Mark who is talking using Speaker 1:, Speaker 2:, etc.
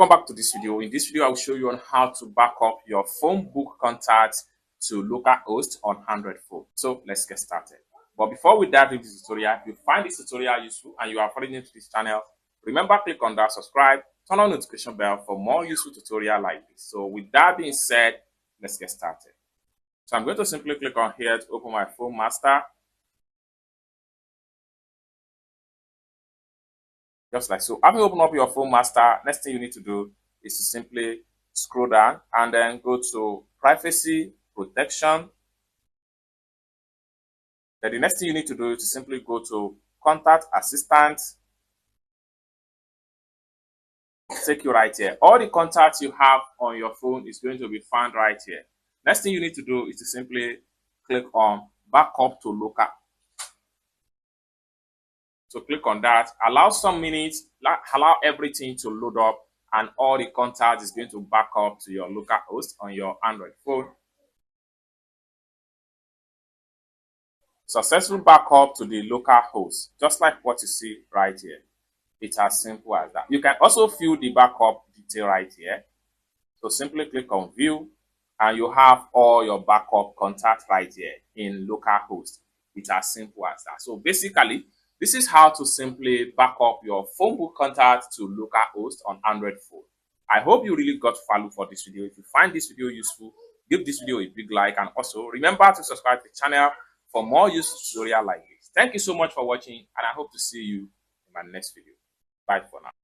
Speaker 1: welcome back to this video. In this video, I will show you on how to back up your phone book contacts to localhost on Android phone. So let's get started. But before we dive into this tutorial, if you find this tutorial useful and you are already new to this channel, remember click on that subscribe, turn on notification bell for more useful tutorial like this. So with that being said, let's get started. So I'm going to simply click on here to open my phone master. Just like so. After you open up your phone master, next thing you need to do is to simply scroll down and then go to privacy protection. Then the next thing you need to do is to simply go to contact assistant. Take you right here. All the contacts you have on your phone is going to be found right here. Next thing you need to do is to simply click on backup to local. So click on that, allow some minutes, allow everything to load up, and all the contacts is going to back up to your local host on your Android phone. Successful backup to the local host, just like what you see right here. It's as simple as that. You can also view the backup detail right here. So simply click on view, and you have all your backup contacts right here in local host. It's as simple as that. So basically, this is how to simply back up your phone book contact to localhost on Android phone. I hope you really got value for this video. If you find this video useful, give this video a big like, and also remember to subscribe to the channel for more useful tutorial like this. Thank you so much for watching, and I hope to see you in my next video. Bye for now.